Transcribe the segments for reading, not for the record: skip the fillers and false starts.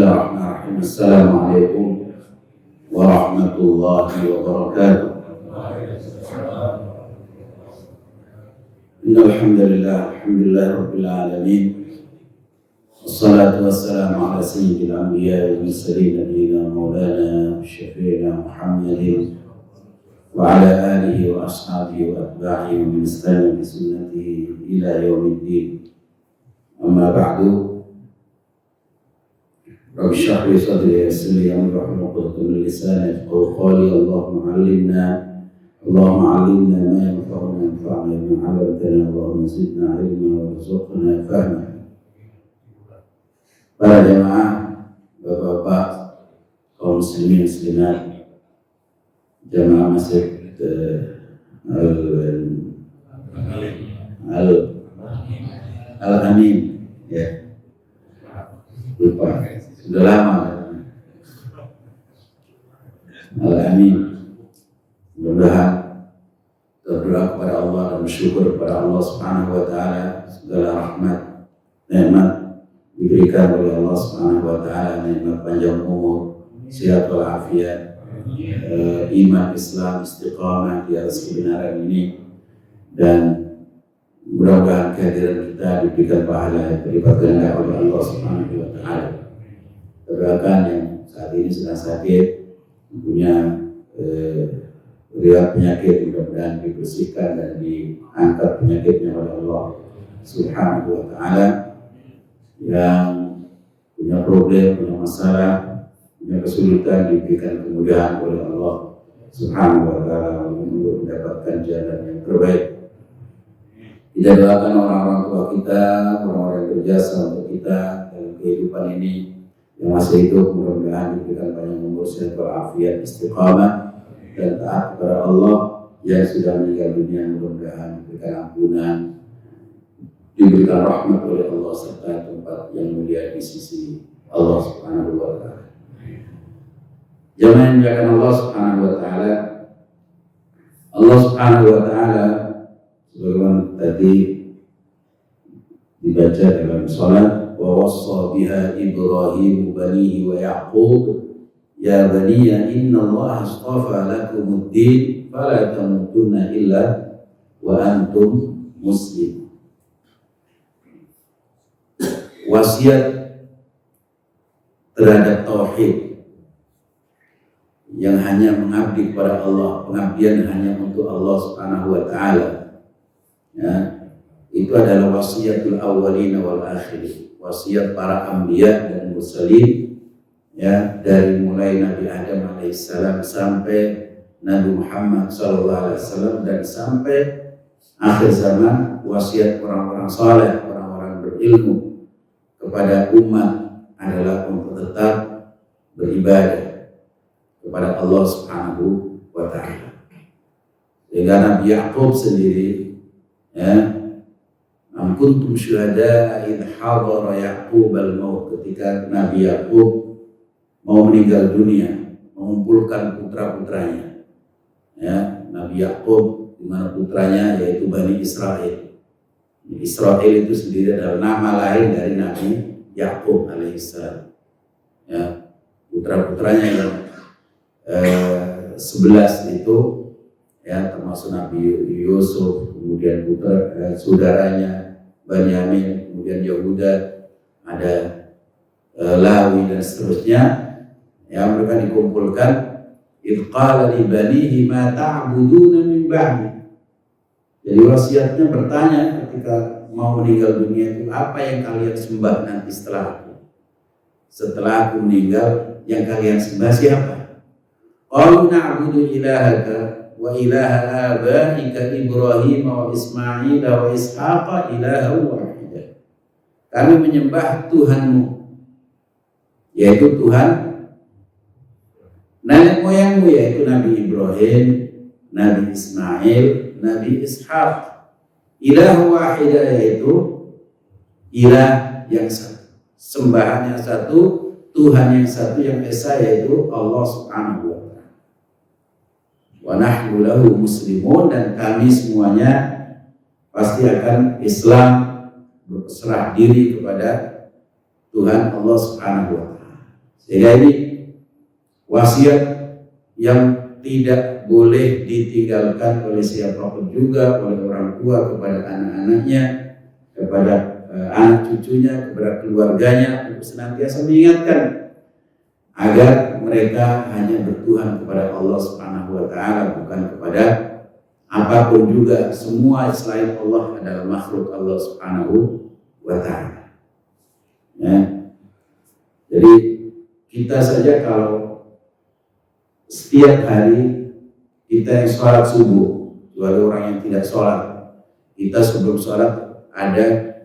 Bismillahirrahmanirrahim. Assalamualaikum warahmatullahi wabarakatuh. Innal hamdalillah, rabbil alamin. Wassalatu wassalamu ala sayyidil anbiya'i wal mursalin nabiyyina maulana syafi'ina Muhammadin wa ala alihi wa ashabihi wa atba'ihi wa man istana bi sunnatihi ila yaumiddin. Amma ba'du. Rabbi shrah li sadri wa yassir li amri wahlul 'uqdatam min lisani yafqahu qawli. Allahumma 'allimna ma yanfa'una wanfa'na bima 'allamtana. Allahumma zidna 'ilma warzuqna fahma. Para jemaah, bapak-bapak, kaum muslimin muslimat, jemaah masjid Al-Amin, ya, lupa, sudah lama. Al-Amin, mudah-mudahan berdoa kepada Allah dan bersyukur kepada Allah Subhanahu wa Ta'ala segala rahmat, nikmat diberikan oleh Allah Subhanahu wa Ta'ala, nikmat panjang umur, sehat walafiat, iman, Islam, istiqamah di atas kebenaran ini, dan mudah-mudahan kehadiran kita diberikan pahala yang berlipat ganda oleh Allah Subhanahu wa Ta'ala. Doakan yang saat ini sedang sakit, punya riwayat penyakit, mudah-mudahan dibersihkan dan diangkat penyakitnya oleh Allah Subhanahu wa Ta'ala. Yang punya problem, punya masalah, punya kesulitan, diberikan kemudahan oleh Allah Subhanahu wa Ta'ala untuk mendapatkan jalan yang terbaik. Kita doakan orang-orang tua kita, orang-orang yang berjasa untuk kita dalam kehidupan ini yang masih hidup, mudah-mudahan diberikan panjang umur, sehat walafiat, istiqamah dan taat kepada Allah. Yang sudah meninggal dunia, mudah-mudahan diberikan ampunan, diberikan rahmat oleh Allah serta tempat yang mulia di sisi Allah Subhanahu wa Ta'ala. Jemaah yang dimuliakan Allah Subhanahu wa Ta'ala, Allah Subhanahu wa Ta'ala sebagaimana tadi dibaca dalam salat, wa wassa biha Ibrahim banihi wa Yaqub ya baniya inna Allah astafa lakumuddin fala tamutunna illa wa antum muslim. Wasiat terhadap tauhid yang hanya mengabdi kepada Allah, pengabdian hanya untuk Allah Subhanahu wa Ta'ala, ya, itu adalah wasiatul awwalin wal akhirin, wasiat para anbiya dan mursalin, ya, dari mulai Nabi Adam alaihissalam sampai Nabi Muhammad sallallahu alaihi wasallam dan sampai akhir zaman, wasiat orang-orang saleh, orang-orang berilmu kepada umat adalah untuk tetap beribadah kepada Allah Subhanahu wa Ta'ala. Sehingga Nabi Yaqub sendiri, ya, am kuntum syuhada idh hadara Yaqub al-maut, ketika Nabi Yaqub mau meninggal dunia, mengumpulkan putra-putranya, ya, Nabi Yaqub di mana putranya yaitu Bani Israel. Israel itu sendiri adalah nama lain dari Nabi Yaqub alaihissalam, ya, putra-putranya yang 11 itu, ya, termasuk Nabi Yusuf, kemudian saudaranya Benyamin, kemudian Yehuda, ada Lawi dan seterusnya, yang mereka dikumpulkan. Idh qala li banihi ma ta'buduna min ba'di. Jadi wasiatnya bertanya ketika mau meninggal dunia itu, apa yang kalian sembah nanti setelah aku? Setelah aku meninggal, yang kalian sembah siapa? Qalu na'budu ilahaka wa ilaha abaika Ibrahim wa Ismail wa Ishaq ilaha wahida. Kami menyembah Tuhanmu, yaitu Tuhan nenek moyangmu, yaitu Nabi Ibrahim, Nabi Ismail, Nabi Ishaq. Ilah wahidah, yaitu ilah yang satu, sembahan yang satu, Tuhan yang satu yang esa, yaitu Allah Subhanahu wa Ta'ala. Wa nahnu lahu muslimun, dan kami semuanya pasti akan Islam, berserah diri kepada Tuhan Allah Subhanahu wa Ta'ala. Sehingga ini wasiat yang tidak boleh ditinggalkan oleh siapapun juga, oleh orang tua kepada anak-anaknya, kepada anak cucunya, kepada keluarganya, untuk senantiasa mengingatkan agar mereka hanya bertuhan kepada Allah Subhanahu wa taala, bukan kepada apapun juga. Semua selain Allah adalah makhluk Allah Subhanahu wa taala. Ya. Jadi kita saja kalau setiap hari kita yang sholat subuh, kecuali orang yang tidak sholat, kita sebelum sholat ada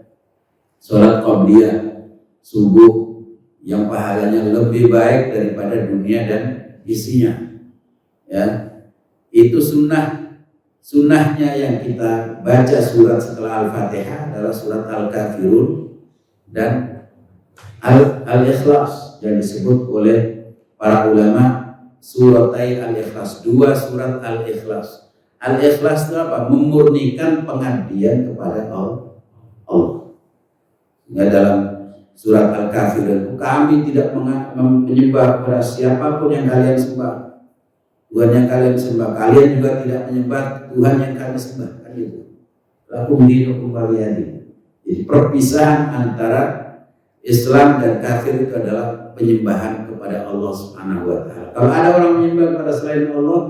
sholat qabliyah subuh yang pahalanya lebih baik daripada dunia dan isinya. Ya, itu sunnahnya yang kita baca surat setelah Al-Fatihah adalah surat Al-Kafirun dan Al-Ikhlas yang disebut oleh para ulama suratai Al-Ikhlas, 2 surat Al-Ikhlas. Al-Ikhlas itu apa? Memurnikan pengabdian kepada Allah. Ya, dalam surat Al-Kafirun, kami tidak menyembah kepada siapapun yang kalian sembah. Tuhan yang kalian sembah, kalian juga tidak menyembah Tuhan yang kami sembah. Kan itu. Lakum dinukum waliyadin. Jadi perpisahan antara Islam dan kafir itu adalah penyembahan kepada Allah Subhanahu wa taala. Kalau ada orang menyembah kepada selain Allah,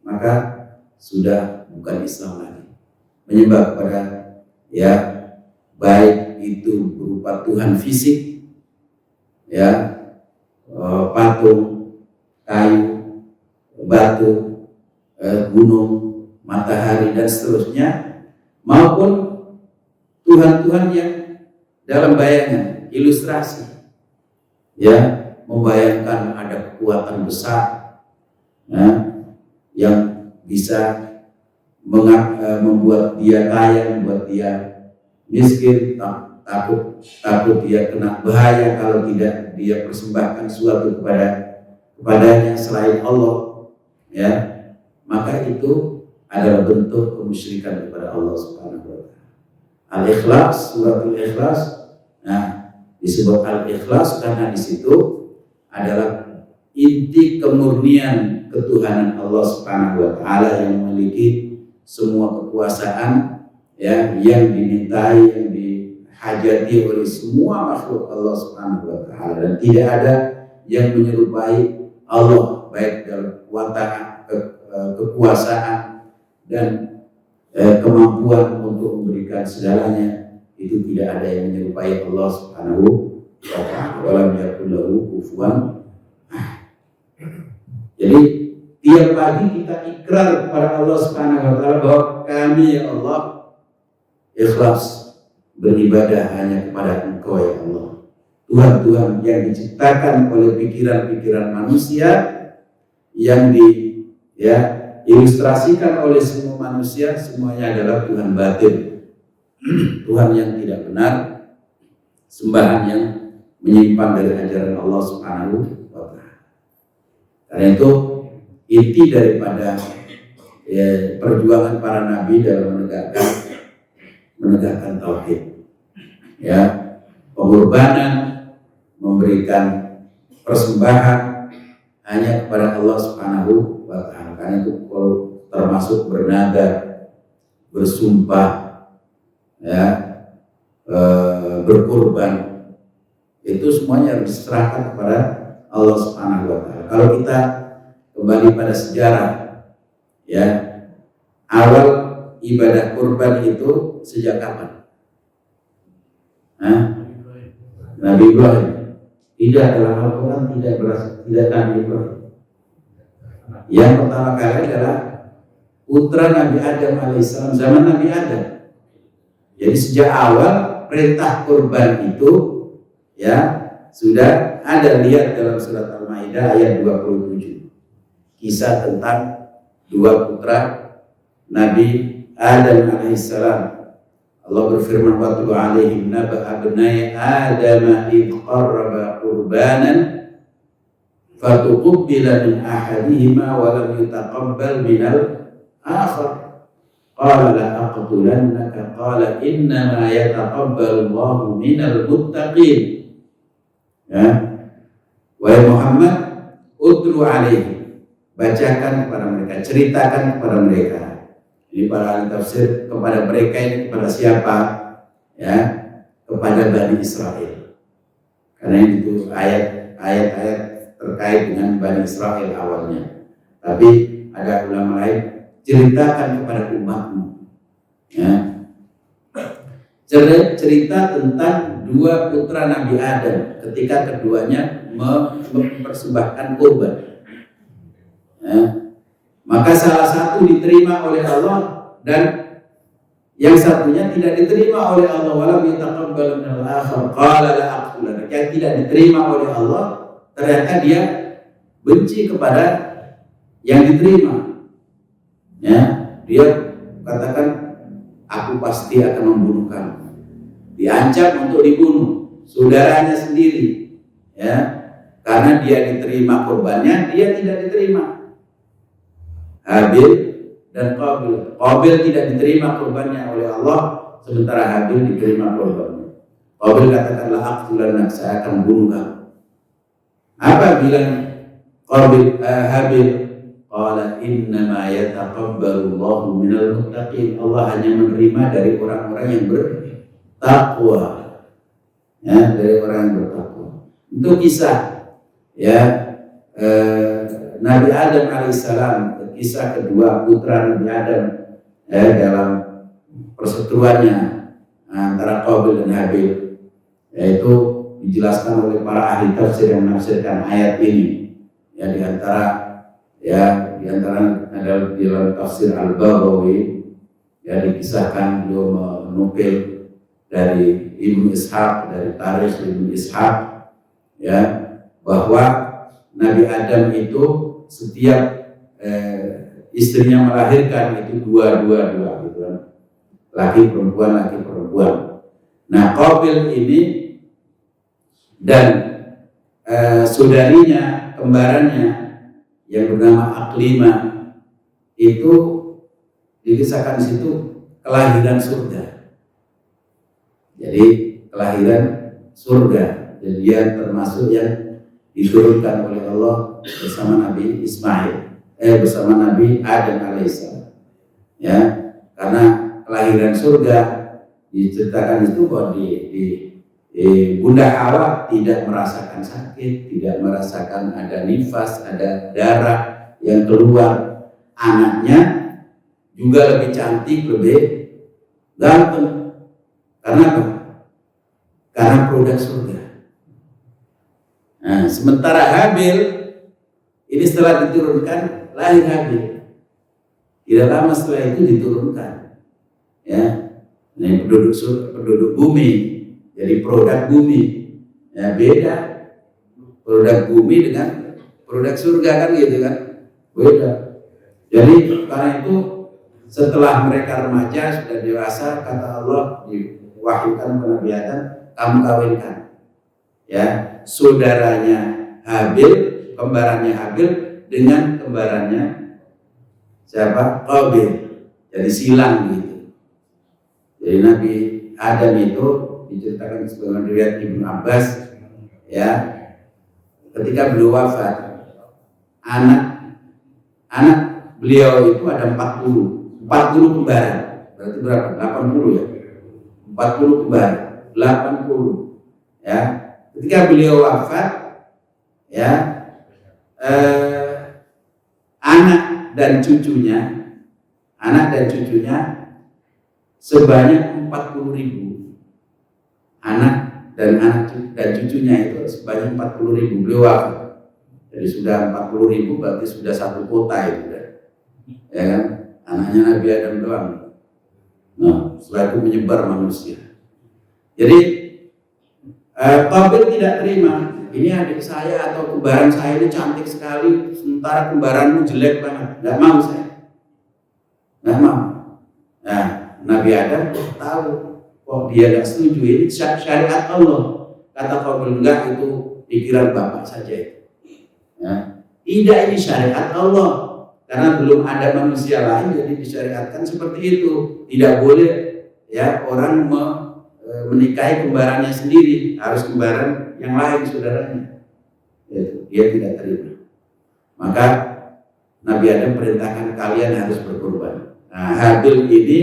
maka sudah bukan Islam lagi. Menyembah kepada ya baik itu berupa Tuhan fisik, ya patung, kayu, batu, gunung, matahari dan seterusnya, maupun Tuhan-Tuhan yang dalam bayangan, ilustrasi, ya, membayangkan ada kekuatan besar, ya, yang bisa membuat dia kaya, membuat dia miskin, takut dia kena bahaya kalau tidak dia persembahkan sesuatu kepadanya selain Allah, ya, maka itu adalah bentuk kemusyrikan kepada Allah Subhanahu wa taala. Al-Ikhlas, suratul Ikhlas, nah disebut Al-Ikhlas karena di situ adalah inti kemurnian ketuhanan Allah Subhanahu wa taala yang memiliki semua kekuasaan, ya, yang dimintai, yang dihajati oleh semua makhluk Allah Subhanahu wa taala, dan tidak ada yang menyerupai Allah baik dalam kekuasaan dan kemampuan untuk memberikan segalanya. Itu tidak ada yang menyerupai Allah Subhanahu wa taala. Walam yakul lahu kufuwan. Jadi tiap pagi kita ikrar kepada Allah Subhanahu wa taala bahwa kami, ya Allah, ikhlas beribadah hanya kepada Engkau, ya Allah. Tuhan-Tuhan yang diciptakan oleh pikiran-pikiran manusia, yang ilustrasikan oleh semua manusia, semuanya adalah Tuhan batin, Tuhan yang tidak benar, sembahan yang menyimpang dari ajaran Allah Subhanahu wa taala. Karena itu inti daripada perjuangan para nabi dalam menegakkan tauhid, ya, pengorbanan, memberikan persembahan hanya kepada Allah Subhanahu wa taala. Karena itu termasuk bernadar, bersumpah, ya, berkorban, itu semuanya harus diserahkan kepada Allah Subhanahu wa taala. Kalau kita kembali pada sejarah, ya, awal ibadah kurban itu sejak kapan? Nabi Ibrahim. Tidak, dalam Al-Quran tidak Nabi Ibrahim. Yang pertama kali adalah putra Nabi Adam alaihissalam, zaman Nabi Adam. Jadi sejak awal perintah kurban itu, ya, sudah ada. Lihat dalam surat Al-Maidah ayat 27, kisah tentang 2 putra Nabi Adam alaihissalam. Allah berfirman, watlu alaihim naba abnai Adam id qarraba qurbanan fatuqbila min ahadihima wa lam yutaqabbal min al-akhar qala la aqtulannaka qala innama yataqabbalu Allahu minal muttaqin. Ya, Wahai Muhammad, utlu alaihi, bacakan kepada mereka, ceritakan kepada mereka. Ini para ahli tafsir, kepada mereka ini kepada siapa? Ya, kepada Bani Israel. Karena itu ayat-ayat terkait dengan Bani Israel awalnya. Tapi ada ulama lain, ceritakan kepada umatmu. Ya. Cerita tentang dua putra Nabi Adam ketika keduanya mempersembahkan kurban. Ya. Maka salah satu diterima oleh Allah dan yang satunya tidak diterima oleh Allah. Walam yataqabbal minal akhar qala la aqtulannaka. Yang tidak diterima oleh Allah ternyata dia benci kepada yang diterima. Ya, dia katakan, aku pasti akan membunuh kamu. Diancam untuk dibunuh saudaranya sendiri, ya, karena dia diterima kurbannya, dia tidak diterima. Habil dan Qabil. Qabil tidak diterima kurbannya oleh Allah, sementara Habil diterima kurbannya. Qabil katakanlah, aqtulannaka, saya akan bunuh kamu. Apa bilang Qabil? Habil, qala innama yataqabbalu Allahu minal muttaqin. Allah hanya menerima dari orang-orang yang bertakwa. Ya, dari orang yang bertakwa. Itu kisah, ya, Nabi Adam alaihissalam, kisah kedua putra Nabi Adam dalam perseteruannya antara Qabil dan Habil, yaitu dijelaskan oleh para ahli tafsir yang menafsirkan ayat ini. Ya, di antara adalah di dalam tafsir Al-Baghawi, ya, dikisahkan beliau menukil dari Ibnu Ishaq, dari tarikh Ibnu Ishaq, ya, bahwa Nabi Adam itu setiap istrinya melahirkan itu dua gitu kan, laki perempuan. Nah, Qabil ini dan saudarinya, kembarannya yang bernama Aklima itu dikisahkan di situ kelahiran surga. Jadi kelahiran surga. Jadi dia termasuk yang diturunkan oleh Allah bersama Nabi Ismail, bersama Nabi Adam alaihissalam. Ya, karena kelahiran surga diceritakan itu bahwa Bunda Hawa tidak merasakan sakit, tidak merasakan ada nifas, ada darah yang keluar. Anaknya juga lebih cantik, lebih ganteng. Karena apa? Karena produk surga. Nah, sementara Habil ini setelah diturunkan lahir Habil. Tidak lama setelah itu diturunkan, ya, ini penduduk bumi, jadi produk bumi. Ya, beda produk bumi dengan produk surga kan gitu kan, beda. Jadi karena itu setelah mereka remaja sudah dewasa, kata Allah diwahyukan kepada Nabi Adam, kamu kawinkan, ya, saudaranya Habil, kembarannya Habil dengan kembarannya siapa? Qabil. Jadi silang gitu. Jadi Nabi Adam itu diceritakan sebagaimana riwayat Ibnu Abbas, ya, ketika beliau wafat, anak beliau itu ada 40 kembaran. Berarti berapa? 80 ya. 40 kembaran, 80. Ya. Ketika beliau wafat, ya, anak dan cucunya sebanyak 40.000. Anak dan cucunya itu sebanyak 40.000. Beliau wafat. Jadi sudah 40.000, berarti sudah satu kota itu, ya kan? Anaknya Nabi Adam doang. Nah, setelah itu menyebar manusia. Jadi Qabil tidak terima. Ini adik saya atau kembaran saya ini cantik sekali, sementara kembaranmu jelek banget. Nggak mau saya. Nggak mau. Nah, Nabi Adam tahu, kok dia nggak setuju, ini syariat Allah. Kata Qabil, enggak, itu pikiran bapak saja. Ya. Tidak, ini syariat Allah. Karena belum ada manusia lain, jadi disyariatkan seperti itu. Tidak boleh, ya, orang menikahi kembarannya sendiri, harus kembaran yang lain saudaranya. dia tidak terima. Maka Nabi Adam perintahkan kalian harus berkorban. Nah, Habil ini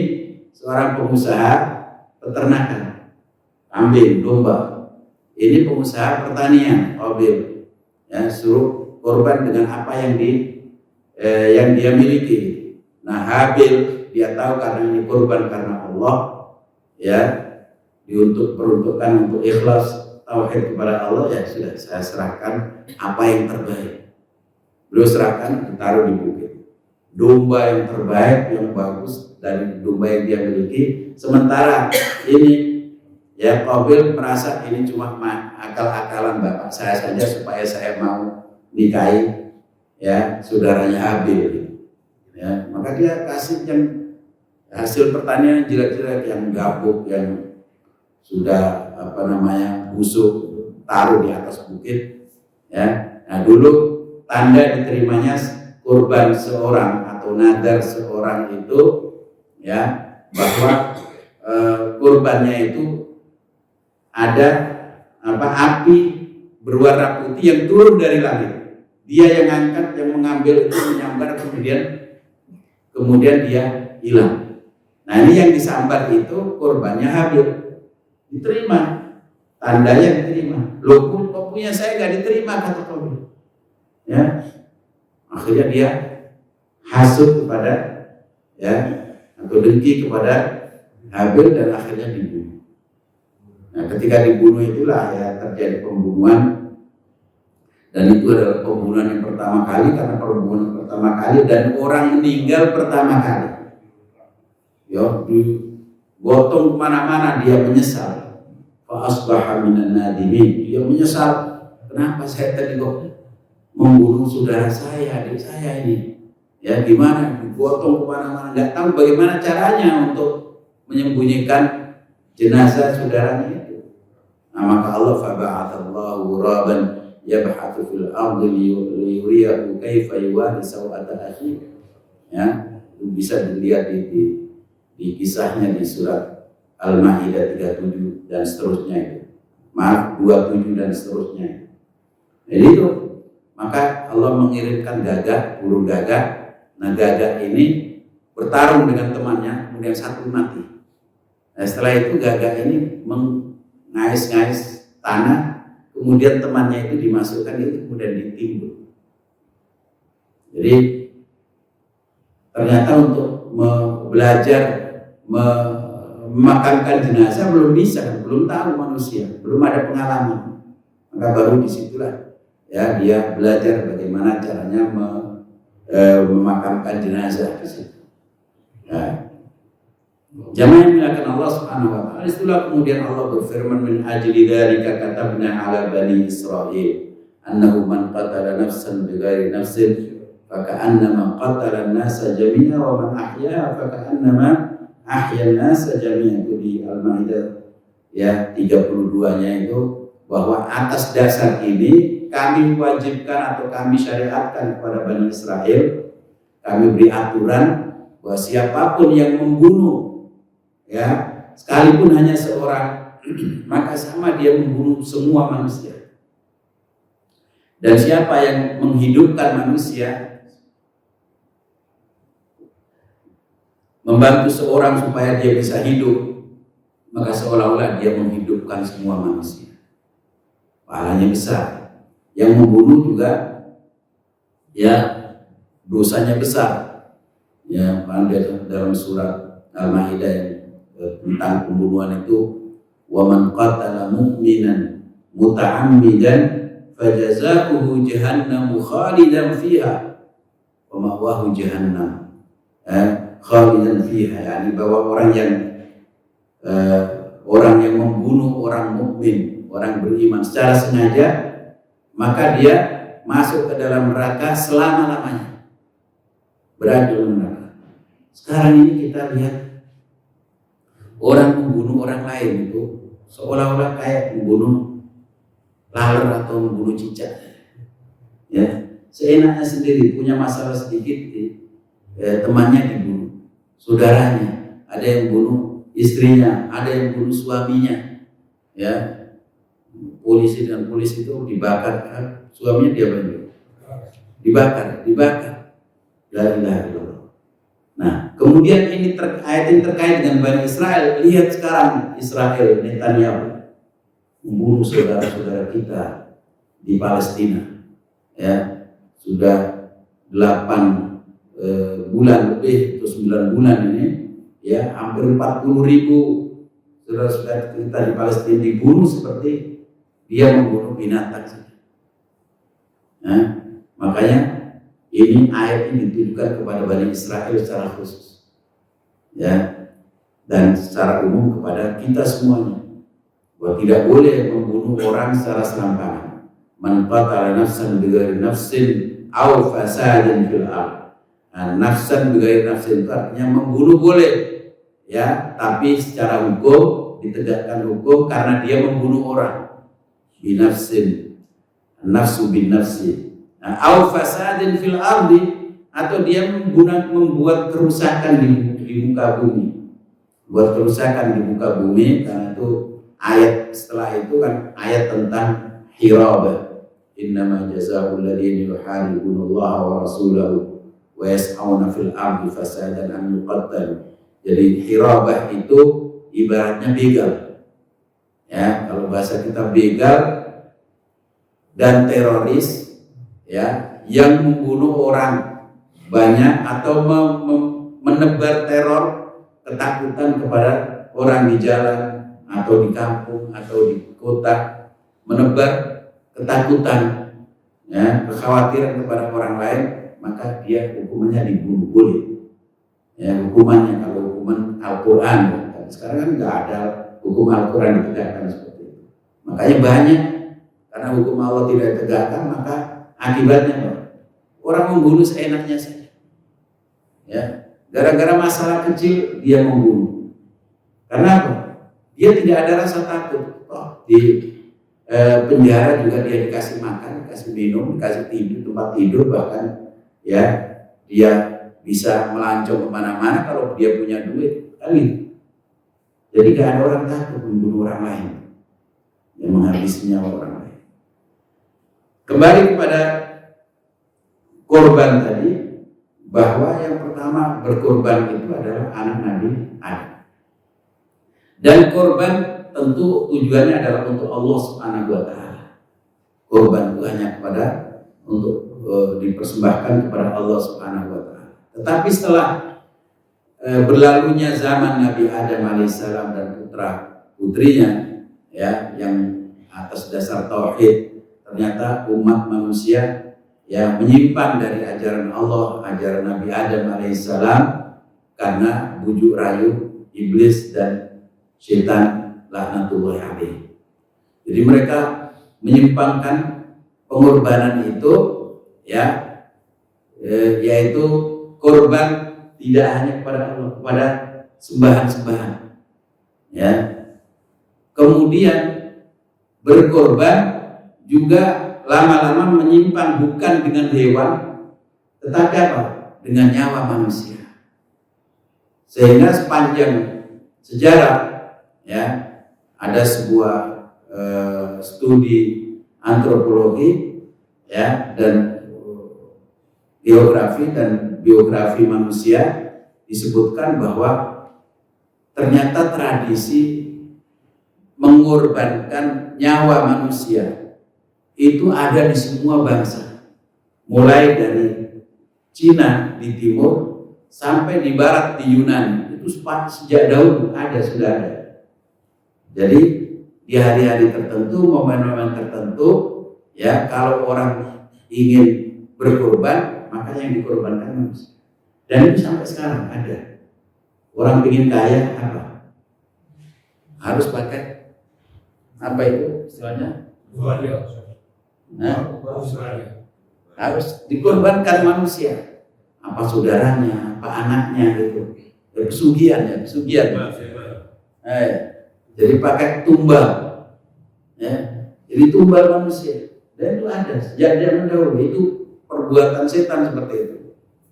seorang pengusaha peternakan kambing, domba. Ini pengusaha pertanian, Habil. Ya, suruh korban dengan apa yang dia miliki. Nah, Habil dia tahu karena ini korban karena Allah, ya, peruntukan untuk ikhlas tauhid kepada Allah, ya sudah saya serahkan apa yang terbaik. Beliau serahkan, ditaruh di bukit. Domba yang terbaik, yang bagus dari domba yang dia miliki. Sementara ini, ya, Qabil merasa ini cuma akal-akalan bapak saya saja supaya saya mau nikahi, ya, saudaranya Habil. Ya, maka dia kasih yang hasil pertanian jelek-jelek, yang gabuk, yang sudah busuk, taruh di atas bukit. Ya, nah dulu tanda diterimanya kurban seorang atau nadar seorang itu, ya, bahwa kurbannya itu ada api berwarna putih yang turun dari langit. Dia yang angkat, yang mengambil itu, menyambar, kemudian dia hilang. Nah, ini yang disambar itu kurbannya Habil. Diterima, tandanya diterima. Loh, kok punya saya nggak diterima, kata Qabil. Ya, akhirnya dia hasut kepada, ya, atau dengki kepada Habil dan akhirnya dibunuh. Nah, ketika dibunuh itulah ya terjadi pembunuhan. Dan itu adalah pembunuhan yang pertama kali, karena pembunuhan pertama kali dan orang meninggal pertama kali. Ya, digotong kemana-mana, dia menyesal. Fa asbaha minan nadimin. Dia menyesal, kenapa saya tadi kok membunuh saudara saya, adik saya ini? Ya, gimana? Digotong kemana-mana, nggak tahu bagaimana caranya untuk menyembunyikan jenazah saudaranya itu. Nah, maka Allah faba'athallahu ghuraban yabhathu fil ardi liyuriyahu kaifa yuwari sawata akhi. Ya, itu bisa dilihat di kisahnya di surat Al-Maidah 37 dan seterusnya itu. Maaf, 27 dan seterusnya. Jadi itu, maka Allah mengirimkan gagak, burung gagak. Nah, gagak ini bertarung dengan temannya, kemudian satu mati. Nah, setelah itu gagak ini mengais-ngais tanah. Kemudian temannya itu dimasukkan, itu kemudian ditimbun. Jadi ternyata untuk belajar memakamkan jenazah belum bisa, belum tahu manusia, belum ada pengalaman. Maka baru disitulah, ya, dia belajar bagaimana caranya memakamkan jenazah di situ. Ya. Jamaah yang dimuliakan Allah Subhanahu wa taala, itulah kemudian Allah berfirman, min ajli dzalika katabna ala bani Israil annahu man qatala nafsan bighairi nafsin faka'annama qatala an-nasa jami'a wa man ahyaha faka'annama ahya an-nasa jami'a. Itu di Al-Maidah, ya, 32-nya itu, bahwa atas dasar ini kami wajibkan atau kami syariatkan kepada Bani Israel, kami beri aturan bahwa siapapun yang membunuh, ya, sekalipun hanya seorang, maka sama dia membunuh semua manusia. Dan siapa yang menghidupkan manusia, membantu seorang supaya dia bisa hidup, maka seolah-olah dia menghidupkan semua manusia. Pahalanya besar. Yang membunuh juga, ya, dosanya besar. Ya, dalam surat Al-Maidah yang tentang pembunuhan itu, wa man qatala mu'minan muta'ammidan fajazaohu jahannam khalidan fiha wa ma'wahu jahannam. Khalidan fiha, yakni bahwa orang yang membunuh orang mukmin, orang beriman secara sengaja, maka dia masuk ke dalam neraka selama-lamanya, berada dalam neraka. Sekarang ini kita lihat orang membunuh orang lain itu seolah-olah kayak membunuh laler atau membunuh cicak. Ya, seenaknya sendiri, punya masalah sedikit, temannya dibunuh, saudaranya, ada yang bunuh istrinya, ada yang bunuh suaminya. Ya, polisi dan polisi itu dibakar, suaminya dia bantu, dibakar. La ilaha illallah. Nah, kemudian ayat ini terkait dengan Bani Israel. Lihat sekarang Israel, Netanyahu membunuh saudara-saudara kita di Palestina. Ya, sudah 8 bulan lebih atau 9 bulan ini, ya, hampir 40.000 saudara-saudara kita di Palestina dibunuh seperti dia membunuh binatang saja. Nah, makanya ini ayat ini ditujukan kepada Bani Israel secara khusus, ya, dan secara umum kepada kita semuanya, bahwa tidak boleh membunuh orang secara serampangan. Man qatala nafsan bighairi nafsin aw fasadin fil ardh. Nah, nafsan bighairi nafsin itu artinya membunuh boleh, ya, tapi secara hukum ditegakkan hukum karena dia membunuh orang. Binafsin, nafsu bin nafsi. Nah, aw fasadin fil ardi, atau dia membuat kerusakan di muka bumi. Buat kerusakan di muka bumi, karena itu ayat setelah itu kan ayat tentang hirabah. Innama jazaa'ul ladzina yuharibunallaha wa rasulahu wa yas'auna fil ardi fasadan an yuqattalu. Jadi hirabah itu ibaratnya begal. Ya, kalau bahasa kita begal dan teroris, ya, yang membunuh orang banyak atau menebar teror, ketakutan kepada orang di jalan atau di kampung atau di kota, menebar ketakutan, ya, kekhawatiran kepada orang lain, maka dia hukumannya dibunuh boleh. Ya, hukumannya kalau hukuman Al-Quran, sekarang kan nggak ada hukum Al-Quran ditegakkan seperti itu. Makanya banyak, karena hukum Allah tidak ditegakkan, maka akibatnya apa? Orang membunuh seenaknya saja. Ya, gara-gara masalah kecil dia membunuh. Karena apa? Dia tidak ada rasa takut. Oh, di penjara juga dia dikasih makan, dikasih minum, dikasih tidur, tempat tidur, bahkan, ya, dia bisa melancong kemana-mana kalau dia punya duit, kali. Jadi gak ada orang takut membunuh orang lain, yang menghabisi nyawa orang lain. Kembali kepada korban tadi, bahwa yang pertama berkorban itu adalah anak Nabi Adam. Dan korban tentu tujuannya adalah untuk Allah Subhanahu wa Ta'ala. Korban itu hanya untuk dipersembahkan kepada Allah Subhanahu wa Ta'ala. Tetapi setelah berlalunya zaman Nabi Adam alaihissalam dan putra putrinya, ya, yang atas dasar tauhid, ternyata umat manusia, ya, menyimpan dari ajaran Allah, ajaran Nabi Adam alaihissalam, karena bujuk rayu iblis dan syaitan laknatullahi alaihi. Jadi mereka menyimpangkan pengorbanan itu, ya, yaitu korban tidak hanya kepada Allah, kepada sembahan-sembahan, ya. Kemudian berkorban juga lama-lama menyimpang bukan dengan hewan, tetapi apa? Dengan nyawa manusia. Sehingga sepanjang sejarah, ya, ada sebuah studi antropologi, ya, dan geografi dan biografi manusia, disebutkan bahwa ternyata tradisi mengorbankan nyawa manusia itu ada di semua bangsa, mulai dari Cina di timur sampai di barat di Yunani, itu sejak dahulu sudah ada. Jadi di hari-hari tertentu, momen-momen tertentu, ya, kalau orang ingin berkorban, maka yang dikorbankan manusia. Dan itu sampai sekarang ada. Orang ingin kaya apa? Harus pakai apa itu istilahnya? Harus dikorbankan manusia. Apa saudaranya, apa anaknya gitu. Pesugihan. Jadi pakai tumbal, ya. Jadi tumbal manusia. Dan itu ada sejak zaman dahulu, itu perbuatan setan seperti itu.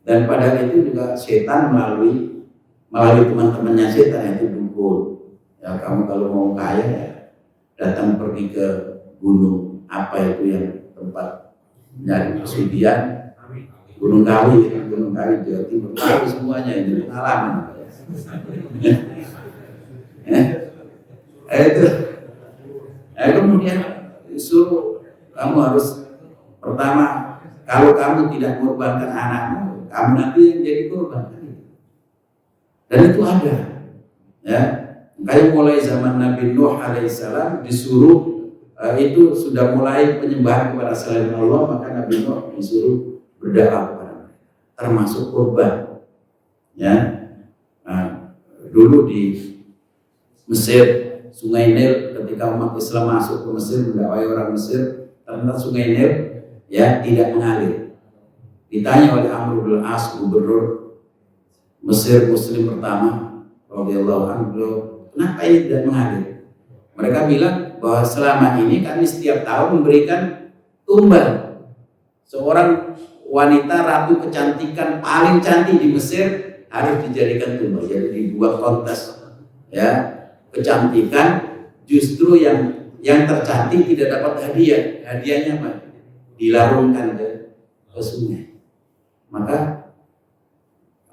Dan padahal itu juga setan melalui teman-temannya setan, yaitu dukun. Ya, kamu kalau mau kaya, ya, datang pergi ke gunung apa itu yang tempat nyari persugihan, Gunung Kawi Jawa Timur, tahu semuanya ini pengalaman. Itu kemudian disuruh kamu harus pertama, kalau kamu tidak mengorbankan anakmu, kamu nanti yang jadi korban. Dan itu ada, ya. Kayak mulai zaman Nabi Nuh alaihissalam disuruh itu sudah mulai penyembahan kepada selain Allah, maka Nabi Nuh disuruh berdoa kepada mereka, termasuk korban. Ya, dulu di Mesir, Sungai Nil, ketika umat Islam masuk ke Mesir mendakwai orang Mesir, ternyata Sungai Nil ya tidak mengalir. Ditanya oleh Amr bin As, gubernur Mesir Muslim pertama, radhiyallahu anhu, kenapa ini tidak mengalir? Mereka bilang bahwa selama ini kami setiap tahun memberikan tumbal. Seorang wanita ratu kecantikan paling cantik di Mesir harus dijadikan tumbal, jadi dibuat kontes, ya. Kecantikan, justru yang tercantik tidak dapat hadiah. Hadiahnya apa? Dilarungkan ke sungai. Maka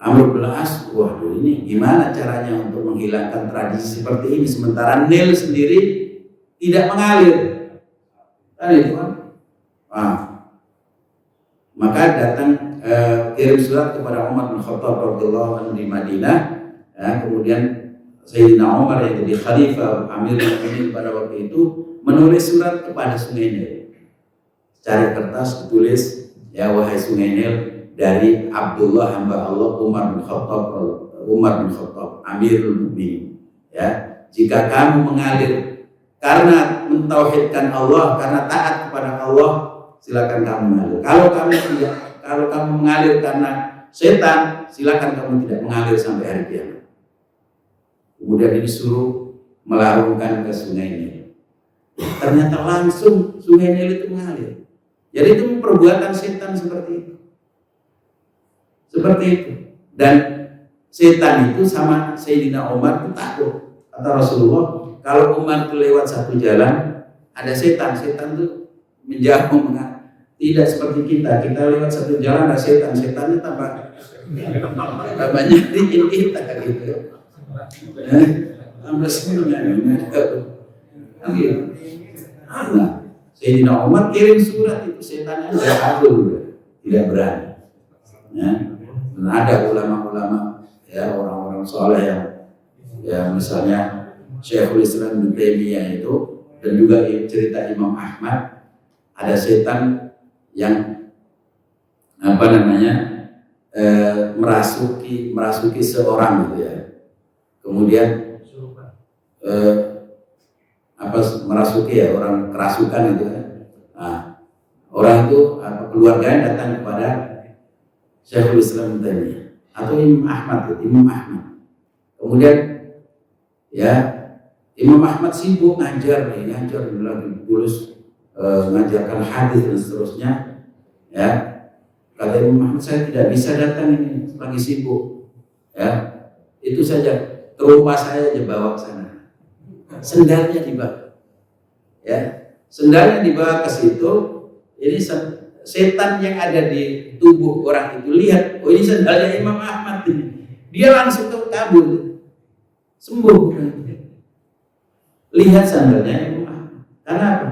Amr bin As, waduh, ini gimana caranya untuk menghilangkan tradisi seperti ini sementara Nil sendiri tidak mengalir. Kan itu kan? Maka datang kirim surat kepada Umar bin Khattab radhiyallahu anhu di Madinah, ya, kemudian Sayyidina Umar yang jadi Khalifah Amirul Mukminin pada waktu itu menulis surat kepada Sungai Nil. Secara kertas ditulis, ya wahai Sungai Nil, dari Abdullah hamba Allah Umar bin Khattab Amirul Mukminin. Ya, jika kamu mengalir karena mentauhidkan Allah, karena taat kepada Allah, silakan kamu mengalir. Kalau kamu mengalir karena setan, silakan kamu tidak mengalir sampai hari kiamat. Kemudian disuruh melarungkan ke Sungai Nil. Ternyata langsung Sungai Nil itu mengalir. Jadi itu perbuatan setan seperti itu. Seperti itu. Dan setan itu sama Sayyidina Umar itu takut. Kata Rasulullah, kalau Umar itu lewat satu jalan, ada setan itu menjauh. Tidak seperti kita lewat satu jalan ada setannya tambah banyak bikin kita gitu. Tambah semuanya. Nah, Sayyidina Umar kirim surat itu, setannya sudah kabur, tidak berani. Ya. Dan ada ulama-ulama, ya, orang-orang soleh yang, ya, misalnya Syekhul Islam Ibnu Taimiyah itu, dan juga cerita Imam Ahmad, ada setan yang merasuki seorang gitu ya. Kemudian merasuki ya, orang kerasukan gitu ya. Nah, orang itu keluarganya datang kepada Syekhul Islam Ibnu Taimiyah atau Imam Ahmad. Kemudian ya Imam Ahmad sibuk ngajar lagi tulus mengajarkan hadis dan seterusnya, ya. Kata Imam Ahmad, saya tidak bisa datang ini, lagi sibuk, ya. Itu saja, terumah saya aja bawa ke sana, sendalnya dibawa, ya, sendalnya dibawa ke situ. Ini setan yang ada di tubuh orang itu lihat, oh ini sendalnya Imam Ahmad ini, dia langsung kabur, sembuh. Lihat sandalnya Imam Ahmad, karena apa?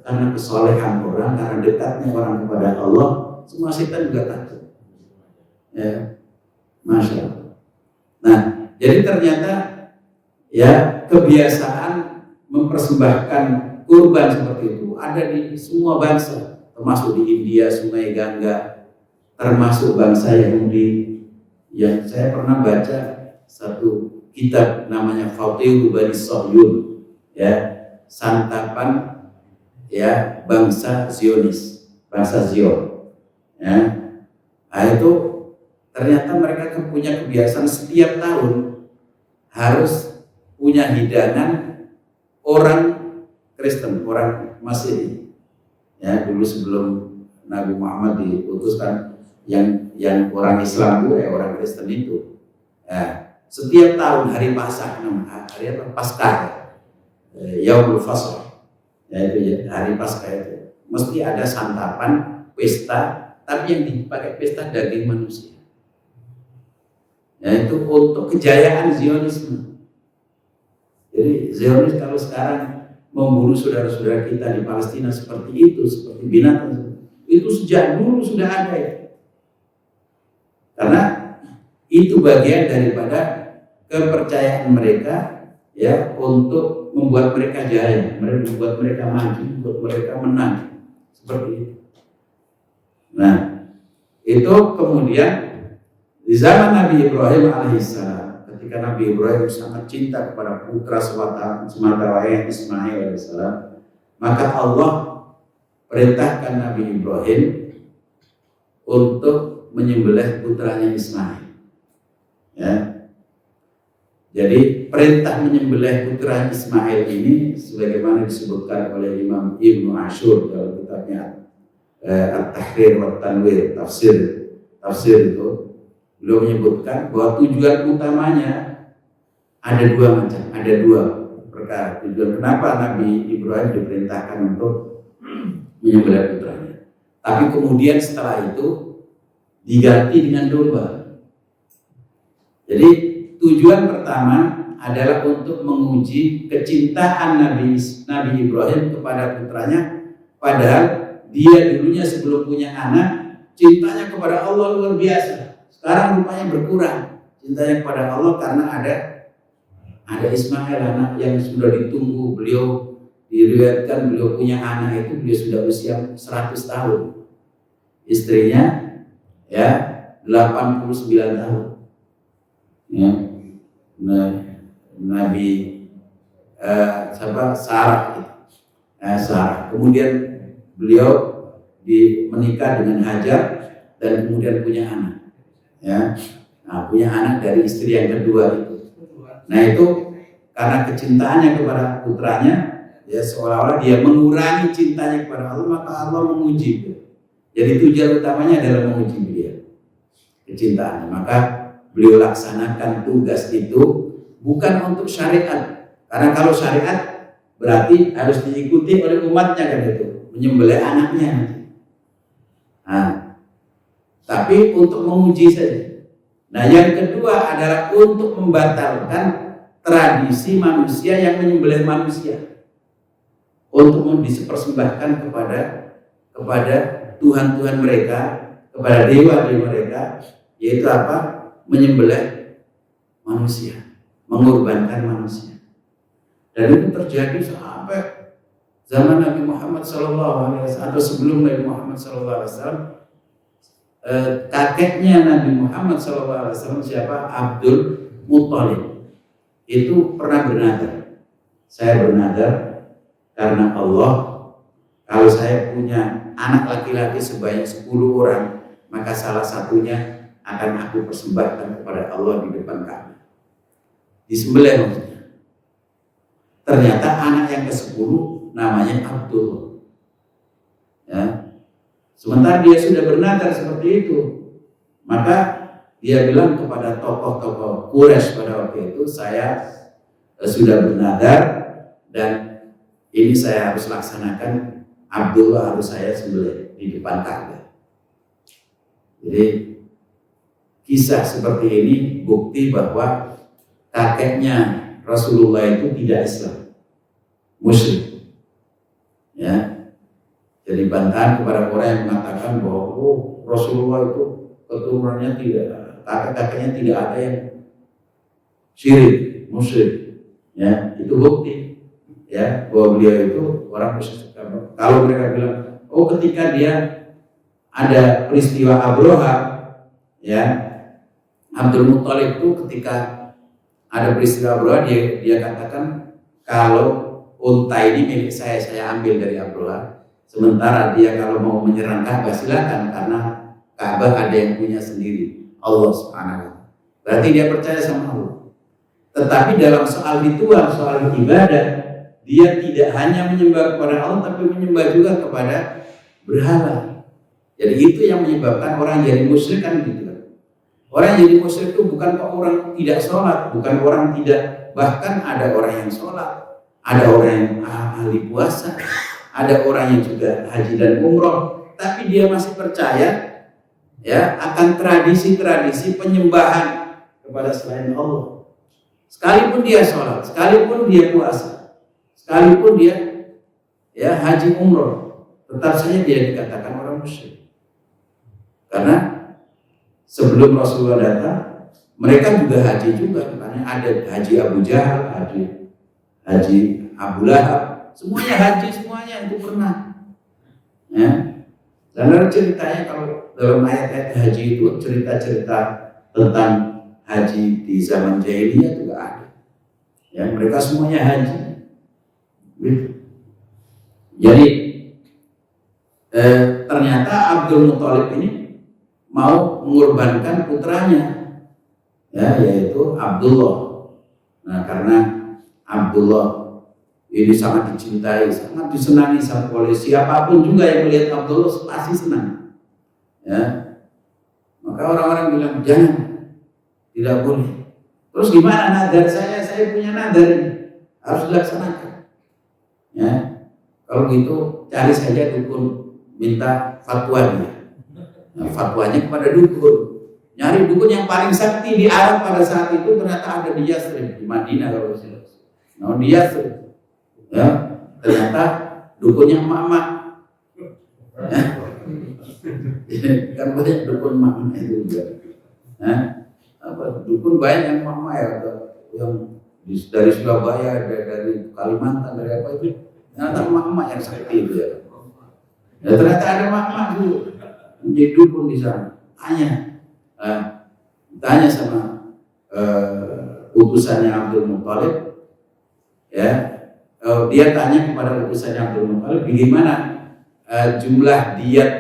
Karena kesolehan orang, karena dekatnya orang kepada Allah, semua setan juga takut. Ya, Masya Allah. Nah, jadi ternyata ya kebiasaan mempersembahkan kurban seperti itu ada di semua bangsa, termasuk di India, Sungai Gangga, termasuk bangsa Yahudi. Yang saya pernah baca satu kitab namanya Fatihu Bani Sahyun, ya, santapan ya bangsa Zionis, bangsa Zion, ya. Nah, itu ternyata mereka punya kebiasaan setiap tahun harus punya hidangan orang Kristen, orang Masehi. Ya, dulu sebelum Nabi Muhammad diutuskan, yang orang Islam itu orang Kristen itu. Ya, setiap tahun hari Paskah, hari apa? Paskah, Yaumul Fasl. yaitu ya, hari Paskah itu mesti ada santapan, pesta, tapi yang dipakai pesta daging manusia. Yaitu untuk kejayaan Zionisme. Jadi Zionis kalau sekarang memburu saudara-saudara kita di Palestina seperti itu, seperti binatang, itu sejak dulu sudah ada ya. Karena itu bagian daripada kepercayaan mereka ya untuk membuat mereka jaya, membuat mereka maju, membuat mereka menang seperti itu. Nah, itu kemudian di zaman Nabi Ibrahim alaihissalam, ketika Nabi Ibrahim sangat cinta kepada putra sematawayang Ismail alaihissalam, maka Allah perintahkan Nabi Ibrahim untuk menyembelih putranya Ismail. Ya. Jadi perintah menyembelih putra Ismail ini sebagaimana disebutkan oleh Imam Ibnu Ashur dalam kitabnya At-Tahrir wa Tanwir, tafsir itu, beliau menyebutkan bahwa tujuan utamanya ada dua perkara. Tujuan kenapa Nabi Ibrahim diperintahkan untuk menyembelih putranya. Tapi kemudian setelah itu diganti dengan domba. Jadi tujuan pertama adalah untuk menguji kecintaan Nabi Ibrahim kepada putranya, padahal dia dulunya sebelum punya anak cintanya kepada Allah luar biasa. Sekarang rupanya berkurang cintanya kepada Allah karena ada Ismail, anak yang sudah ditunggu. Beliau diriwayatkan beliau punya anak itu beliau sudah usia 100 tahun. Istrinya ya 89 tahun. Ya. Nah, Nabi Sarah. Kemudian beliau menikah dengan Hajar dan kemudian punya anak. Ya, nah, punya anak dari istri yang kedua itu. Nah itu karena kecintaannya kepada putranya, ya seolah-olah dia mengurangi cintanya kepada Allah, maka Allah menguji. Jadi tujuan utamanya adalah menguji dia kecintaannya. Maka beliau laksanakan tugas itu bukan untuk syariat, karena kalau syariat berarti harus diikuti oleh umatnya kan itu, menyembelih anaknya. Nah, tapi untuk menguji saja. Nah, yang kedua adalah untuk membatalkan tradisi manusia yang menyembelih manusia, untuk dipersembahkan kepada Tuhan-Tuhan mereka, kepada dewa-dewa mereka, yaitu apa? Menyembelih manusia, mengorbankan manusia. Dan itu terjadi sampai zaman Nabi Muhammad SAW atau sebelum Nabi Muhammad SAW. Kakeknya Nabi Muhammad SAW siapa? Abdul Muttalib itu pernah bernadar. Saya bernadar karena Allah, kalau saya punya anak laki-laki sebanyak 10 orang, maka salah satunya akan aku persembahkan kepada Allah di depan Ka'bah. Disembelih maksudnya. Ternyata anak yang ke-10 namanya Abdul. Ya. Sementara dia sudah bernadar seperti itu, maka dia bilang kepada tokoh-tokoh Quraisy pada waktu itu, saya sudah bernadar dan ini saya harus laksanakan. Abdullah harus saya sembelih di depan Ka'bah. Jadi kisah seperti ini bukti bahwa kakeknya Rasulullah itu tidak Islam, musyrik. Ya. Jadi bantahan kepada orang yang mengatakan bahwa Rasulullah itu keturunannya kakek-kakeknya tidak ada yang syirik, musyrik. Ya, itu bukti ya bahwa beliau itu orang musyrik. Kalau mereka bilang, ketika dia ada peristiwa Abroha, ya Abdul Muttalib itu ketika ada peristiwa Abroha, dia katakan kalau unta ini milik saya ambil dari Abroha. Sementara dia kalau mau menyerang Ka'bah silakan, karena Ka'bah ada yang punya sendiri, Allah Subhanahu. Berarti dia percaya sama Allah. Tetapi dalam soal ritual, soal ibadah, dia tidak hanya menyembah kepada Allah, tapi menyembah juga kepada berhala. Jadi itu yang menyebabkan orang jadi musyrik kan gitu. Orang jadi musyrik itu bukan kok orang tidak sholat, bukan orang tidak, bahkan ada orang yang sholat, ada orang yang ahli puasa, ada orang yang juga haji dan umroh, tapi dia masih percaya ya akan tradisi-tradisi penyembahan kepada selain Allah. Sekalipun dia sholat, sekalipun dia puasa, sekalipun dia ya haji umroh, tetap saja dia dikatakan orang musyrik. Karena sebelum Rasulullah datang, mereka juga haji juga, karena ada haji Abu Jahal, haji Abu Lahab, semuanya haji, semuanya itu pernah. Ya. Dan ada ceritanya kalau dalam ayat-ayat haji itu cerita-cerita tentang haji di zaman jahiliyah juga ada. Ya, mereka semuanya haji. Jadi ternyata Abdul Muthalib ini mau mengorbankan putranya, ya, yaitu Abdullah. Nah, karena Abdullah ini sangat dicintai, sangat disenangi oleh siapapun juga yang melihat Abdullah pasti senang. Ya, maka orang-orang bilang jangan, tidak boleh. Terus gimana nadar saya? Saya punya nadar ini, harus dilaksanakan. Ya, kalau gitu cari saja dukun, minta fatwanya. Nah, fatwanya kepada dukun, nyari dukun yang paling sakti di Arab pada saat itu ternyata ada di Yathrib, di Madinah kalau tidak. Nah, di Yathrib, ya ternyata dukunnya emak-emak. Ya. Kan banyak dukun emak-emak itu juga. Nah, dukun banyak yang emak-emak ya, yang dari Surabaya, dari Kalimantan, dari apa itu, ternyata emak-emak yang sakti itu ya. Ya ternyata ada emak-emak dulu menjadi dukun di sana. Tanya sama utusannya Abdul Muthalib, ya, dia tanya kepada utusannya Abdul Muthalib, bagaimana jumlah diat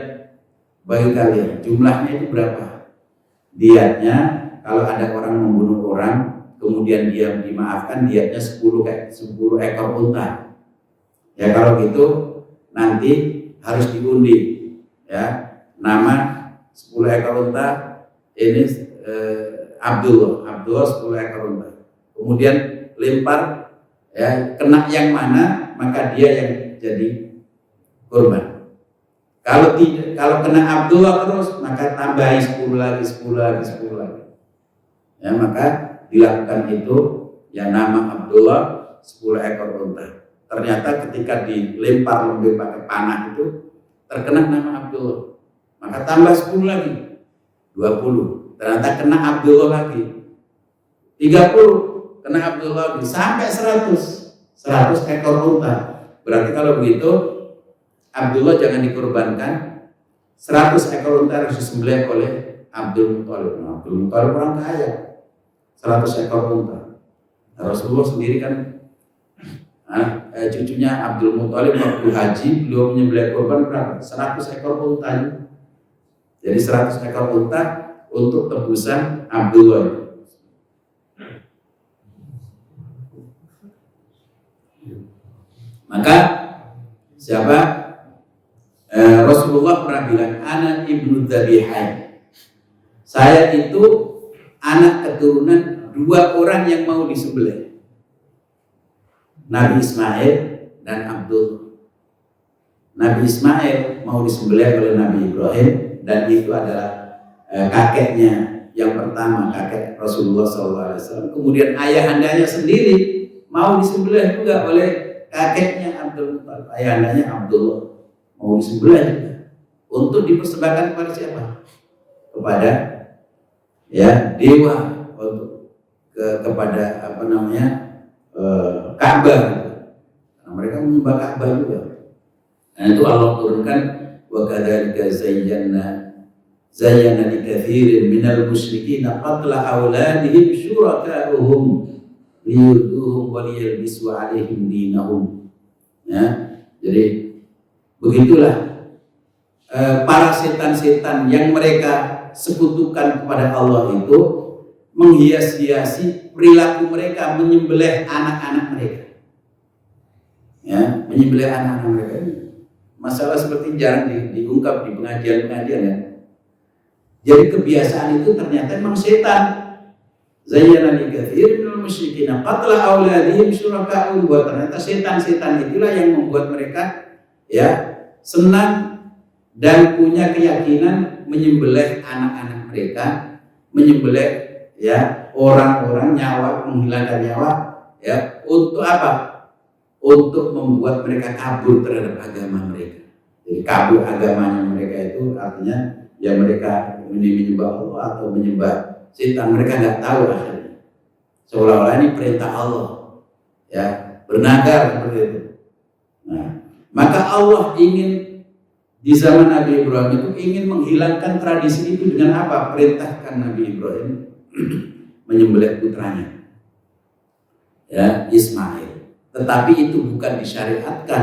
bagi kalian? Jumlahnya itu berapa? Diatnya kalau ada orang membunuh orang, kemudian dia dimaafkan, diatnya 10 ekor unta. Ya kalau gitu nanti harus diundi, ya. Nama 10 ekor unta ini Abdullah 10 ekor unta. Kemudian lempar, ya, kena yang mana maka dia yang jadi korban. Kalau tidak, kalau kena Abdullah terus maka tambahi 10 lagi. Ya, maka dilakukan itu yang nama Abdullah 10 ekor unta. Ternyata ketika dilempar pakai panah itu terkena nama Abdullah. Maka tambah 10 lagi, 20. Ternyata kena Abdullah lagi, 30. Kena Abdullah lagi, sampai 100 ekor unta. Berarti kalau begitu Abdullah jangan dikorbankan, 100 ekor unta harus disembelih oleh Abdul Muthalib. Nah, Abdul Muthalib orang kaya, 100 ekor unta. Nah, Rasulullah sendiri kan cucunya Abdul Muthalib waktu haji beliau menyembelih korban berapa? 100 ekor unta. Jadi 100 ekor unta untuk tebusan Abdullah itu. Maka siapa? Rasulullah pernah bilang, ana ibnu Dhabihain. Saya itu anak keturunan 2 orang yang mau disembelih, Nabi Ismail dan Abdullah. Nabi Ismail mau disembelih oleh Nabi Ibrahim, dan itu adalah kakeknya yang pertama, kakek Rasulullah SAW. Kemudian ayahandanya sendiri mau disembelih juga oleh kakeknya Abdul Muthalib. Ayahandanya Abdullah mau disembelih juga untuk dipersembahkan kepada siapa? Kepada, ya, dewa, kepada apa namanya, Ka'bah. Nah, mereka menyembah Ka'bah juga. Nah, itu Allah turunkan, wa kadzalika zayyana likatsirin minal musyrikin qatla auladihim syuraka'uhum liyurduhum wa liyalbisu 'alaihim dinahum. Ya, jadi begitulah para setan-setan yang mereka sekutukan kepada Allah itu menghias-hiasi perilaku mereka, menyembelih anak-anak mereka. Ya, menyembelih anak-anak mereka ini masalah seperti jarang diungkap di pengajian-pengajian, ya. Jadi kebiasaan itu ternyata memang setan. Zayyana likatsirin minal minal musyrikin qatla auladihim syuraka'u, bahwa ternyata setan-setan itulah yang membuat mereka ya senang dan punya keyakinan menyembelih anak-anak mereka, menyembelih ya orang-orang, nyawa, menghilangkan nyawa ya, untuk apa? Untuk membuat mereka kabur terhadap agama mereka. Jadi kabur agamanya mereka itu artinya ya mereka menyembah Allah atau menyembah setan, mereka nggak tahu akhirnya. Seolah-olah ini perintah Allah, ya bernagar seperti itu. Nah, maka Allah ingin di zaman Nabi Ibrahim itu ingin menghilangkan tradisi itu dengan apa? Perintahkan Nabi Ibrahim menyembelih putranya, ya Ismail. Tetapi itu bukan disyariatkan,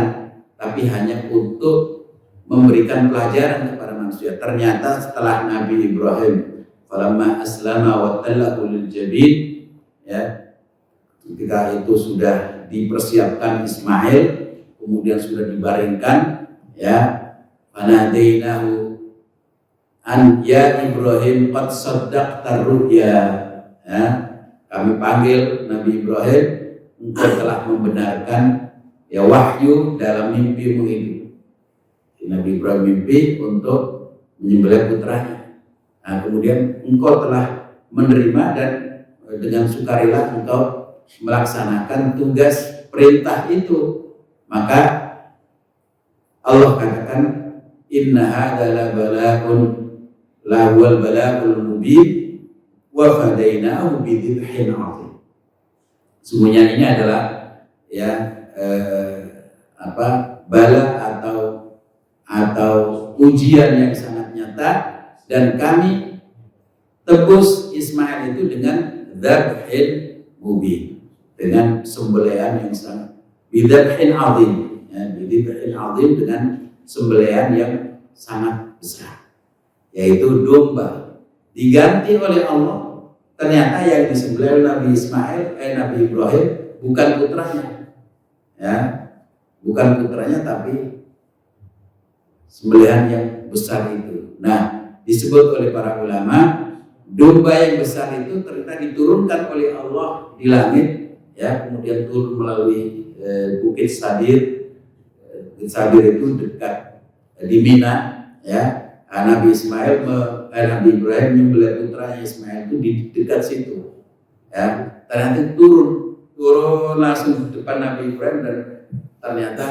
tapi hanya untuk memberikan pelajaran kepada manusia. Ternyata setelah Nabi Ibrahim falamma aslama wa tallahu lil jabin, ya ketika itu sudah dipersiapkan Ismail, kemudian sudah dibaringkan, ya fanadainahu an ya Ibrahim qad saddaqta ru'ya, ya kami panggil Nabi Ibrahim, engkau telah membenarkan ya wahyu dalam mimpimu itu. Nabi Ibrahim mimpi untuk menyembelih putranya. Nah, kemudian engkau telah menerima dan dengan sukarela engkau melaksanakan tugas perintah itu. Maka Allah katakan inna hadza la bala'un la wal bala'ul mubin wa fadainahu bi dzibhin 'adzim. Semuanya ini adalah ya bala atau ujian yang sangat nyata, dan kami tebus Ismail itu dengan dzabhin mubin, dengan sembelihan yang sangat bidzabhin 'adzim, ya bidzabhin 'adzim, dengan sembelihan yang sangat besar, yaitu domba diganti oleh Allah. Ternyata yang disembelih Nabi Nabi Ibrahim bukan putranya, ya bukan putranya, tapi sembelihan yang besar itu. Nah, disebut oleh para ulama, domba yang besar itu ternyata diturunkan oleh Allah di langit, ya kemudian turun melalui Bukit Sadir. Bukit Sadir itu dekat di Mina, ya. Nabi Ibrahim menyembelih putranya Ismail itu di dekat situ, ya. Ternyata turun langsung di depan Nabi Ibrahim, dan ternyata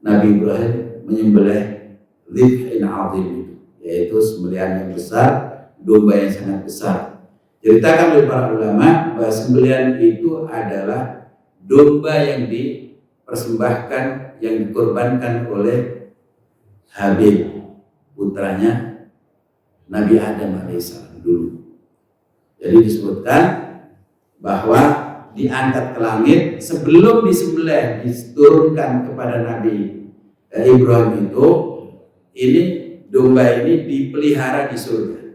Nabi Ibrahim menyembelih dzibhin 'adzim itu, yaitu sembelihan yang besar, domba yang sangat besar. Ceritakan oleh para ulama bahwa sembelihan itu adalah domba yang dipersembahkan, yang dikorbankan oleh Habil, putranya Nabi Adam alaihissalam dulu. Jadi disebutkan bahwa diangkat ke langit, sebelum disembelih diturunkan kepada Nabi Ibrahim itu, ini domba ini dipelihara di surga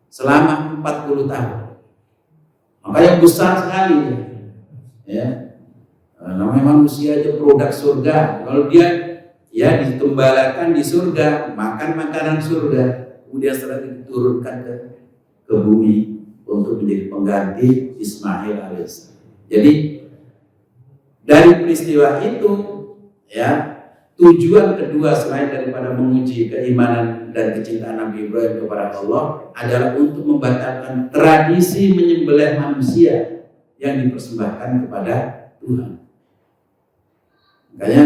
selama 40 tahun. Makanya besar sekali, ya. Namanya manusia aja produk surga. Kalau dia ya ditembalakan di surga, makan makanan surga, kemudian setelah diturunkan ke bumi untuk menjadi pengganti Ismail alaihissalam. Jadi dari peristiwa itu, ya tujuan kedua selain daripada menguji keimanan dan kecintaan Nabi Ibrahim kepada Allah adalah untuk membatalkan tradisi menyembelih manusia yang dipersembahkan kepada Tuhan. Makanya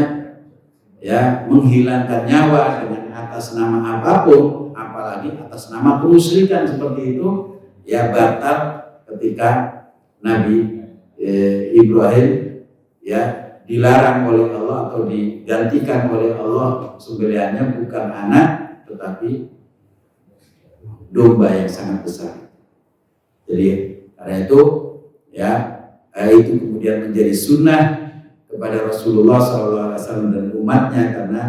ya menghilangkan nyawa dengan atas nama apapun, apalagi atas nama kemusyrikan seperti itu, ya batal ketika Nabi Ibrahim ya dilarang oleh Allah atau digantikan oleh Allah sembelihannya bukan anak, tetapi domba yang sangat besar. Jadi karena itu ya itu kemudian menjadi sunnah kepada Rasulullah SAW dan umatnya, karena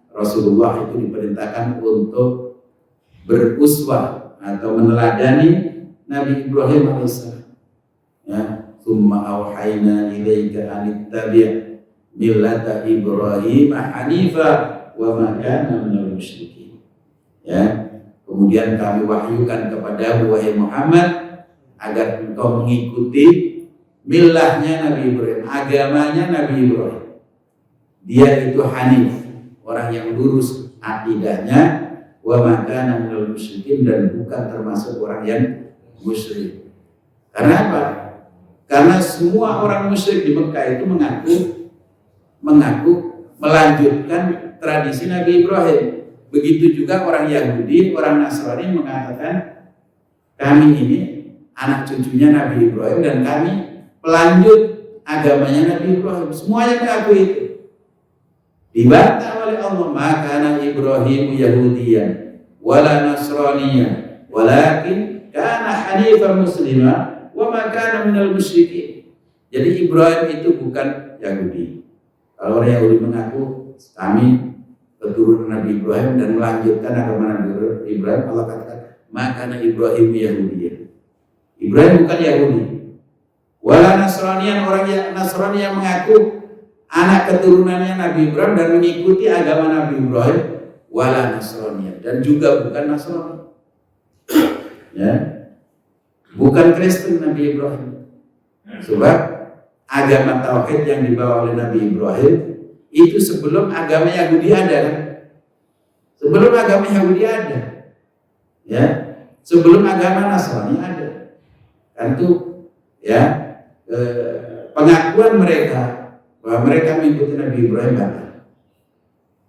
Rasulullah itu diperintahkan untuk beruswah atau meneladani Nabi Ibrahim alaihissalam. Ya, tsumma auhayna ilaika an ittabi' millata Ibrahim hanifa wa ma kana minal musyrikin. Ya, kemudian kami wahyukan kepadamu wahai Muhammad agar engkau mengikuti millahnya Nabi Ibrahim, agamanya Nabi Ibrahim. Dia itu hanif, orang yang lurus akidahnya, wa ma kana minal musyrikin, dan bukan termasuk orang yang musyrik. Karena apa? Karena semua orang musyrik di Mekah itu mengaku melanjutkan tradisi Nabi Ibrahim. Begitu juga orang Yahudi, orang Nasrani mengatakan kami ini anak cucunya Nabi Ibrahim dan kami pelanjut agamanya Nabi Ibrahim. Semuanya mengaku itu. Dibantah oleh Allah, maka anak Ibrahim Yahudiyan wala Nasraniyan walakin kana hanifan muslimah wa ma kana minal musyrikin. Jadi Ibrahim itu bukan Yahudi. Kalau orang Yahudi mengaku kami keturunan Nabi Ibrahim dan melanjutkan agama Nabi Ibrahim, Allah katakan maka anak Ibrahim Yahudiyan. Ibrahim bukan Yahudi. Wala Nasraniyan, orang Nasrani yang mengaku anak keturunannya Nabi Ibrahim dan mengikuti agama Nabi Ibrahim, wala Nasraniyan, dan juga bukan Nasrani. Ya. Bukan Kristen Nabi Ibrahim. Sebab agama tauhid yang dibawa oleh Nabi Ibrahim itu sebelum agama Yahudi ada. Sebelum agama Yahudi ada. Ya. Sebelum agama Nasrani ada. Kan itu ya pengakuan mereka bahwa mereka mengikuti Nabi Ibrahim batal.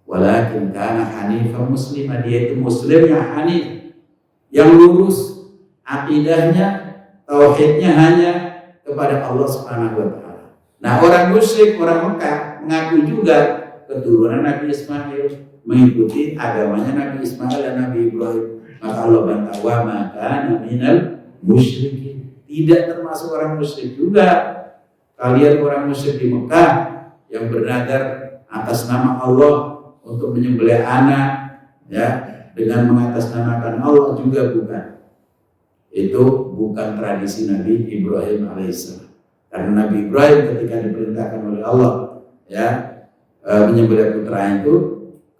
Walakin kana hanifan muslimah, dia itu muslim yang hanif, yang lurus akidahnya, tauhidnya hanya kepada Allah Subhanahu wa taala. Nah, orang musyrik, orang Mekah mengaku juga keturunan Nabi Ismail, mengikuti agamanya Nabi Ismail dan Nabi Ibrahim. Maka Allah bantah, wa ma kana minal musyrikin. Tidak termasuk orang musyrik juga. Kalian orang musyrik di Mekah yang bernadar atas nama Allah untuk menyembelih anak, ya, dengan mengatasnamakan Allah juga bukan. Itu bukan tradisi Nabi Ibrahim alaihissalam. Karena Nabi Ibrahim ketika diperintahkan oleh Allah, ya, menyembelih putra itu,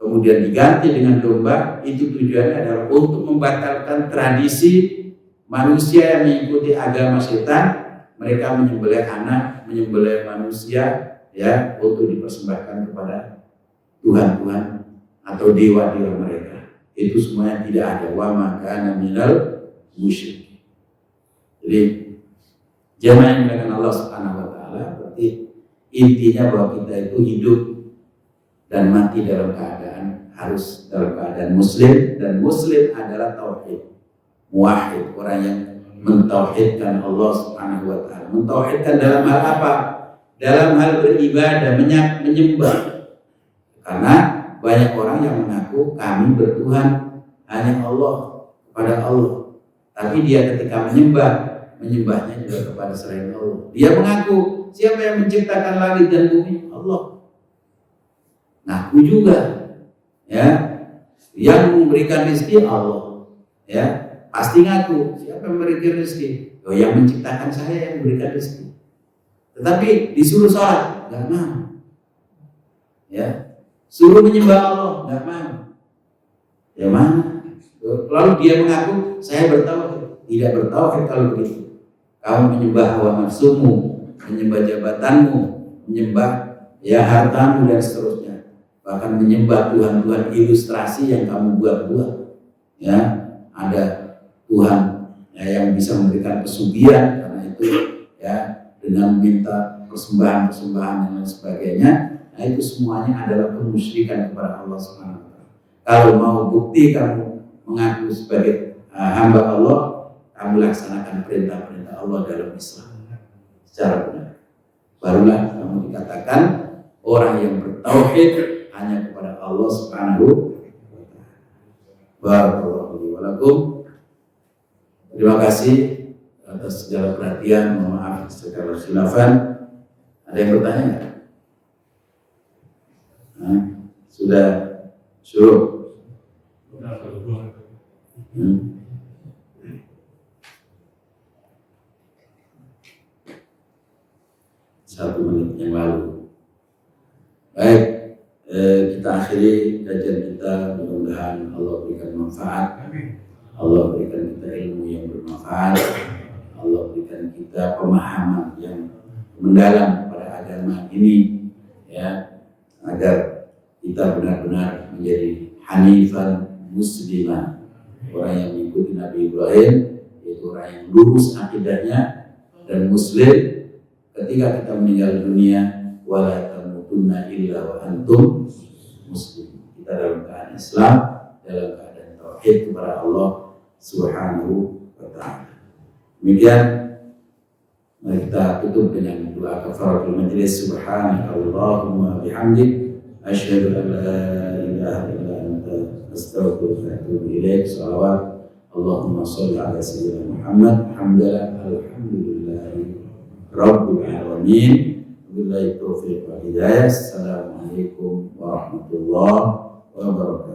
kemudian diganti dengan domba, itu tujuannya adalah untuk membatalkan tradisi manusia yang mengikuti agama setan. Mereka menyembelih anak, menyembelih manusia, ya, untuk dipersembahkan kepada Tuhan-Tuhan atau dewa-dewa mereka. Itu semuanya tidak ada. Wa ma kana minal musyrik. Jadi jamaah yang dimuliakan Allah Subhanahu wa taala, berarti intinya bahwa kita itu hidup dan mati dalam keadaan harus dalam keadaan muslim, dan muslim adalah tauhid. Muwahhid, orang yang mentauhidkan Allah Subhanahu wa taala. Mentauhidkan dalam hal apa? Dalam hal beribadah, menyembah. Karena banyak orang yang mengaku kami bertuhan hanya Allah, kepada Allah. Tapi dia ketika menyembahnya juga kepada selain Allah. Dia mengaku siapa yang menciptakan langit dan bumi? Allah. Ngaku juga, ya. Yang memberikan rezeki Allah, ya. Pasti ngaku siapa yang memberikan rezeki? Oh, yang menciptakan saya yang memberikan rezeki. Tetapi disuruh sholat nggak mau, ya. Suruh menyembah Allah nggak mau. Ya mana? Lalu dia mengaku saya bertauhid. Tidak bertauhid kalau begitu. Kamu menyembah hawa nafsumu, menyembah jabatanmu, menyembah ya hartamu dan seterusnya. Bahkan menyembah Tuhan-Tuhan ilustrasi yang kamu buat-buat. Ya, ada Tuhan ya, yang bisa memberikan pesugihan, karena itu ya dengan minta persembahan dan lain sebagainya. Nah, itu semuanya adalah kemusyrikan kepada Allah Subhanahu wa taala. Kalau mau bukti kamu mengaku sebagai hamba Allah, kamu laksanakan perintah-perintah Allah dalam Islam secara benar. Barulah kamu dikatakan orang yang bertauhid hanya kepada Allah Subhanahu wa taala. Barakallahu wa lakum. Terima kasih atas segala perhatian. Mohon maaf segala khilafan. Ada yang bertanya enggak? Sudah suruh. 1 menit yang lalu. Baik, kita akhiri kajian kita. Mudah-mudahan Allah berikan manfaat. Allah berikan kita ilmu yang bermanfaat. Allah berikan kita pemahaman yang mendalam pada agama ini, ya, agar kita benar-benar menjadi hanifan muslimah, orang yang mengikuti Nabi Ibrahim, yaitu orang yang lurus akidahnya dan muslim ketika kita meninggal dunia, wala tamutunna illa wa antum muslim. Kita dalam keadaan Islam, dalam keadaan tauhid kepada Allah Subhanahu wa ta'ala. Demikian, mari kita tutup dengan doa kafaratul majlis. Subhanakallahumma bihamdik, asyhadu an la ilaha illa anta, astaghfiruka wa atubu ilaik. Shalawat Allahumma sholli ala sayyidina Muhammad. Alhamdulillahi rabbil alamin. Billahi taufiq wal hidayah. Assalamualaikum warahmatullahi wabarakatuh.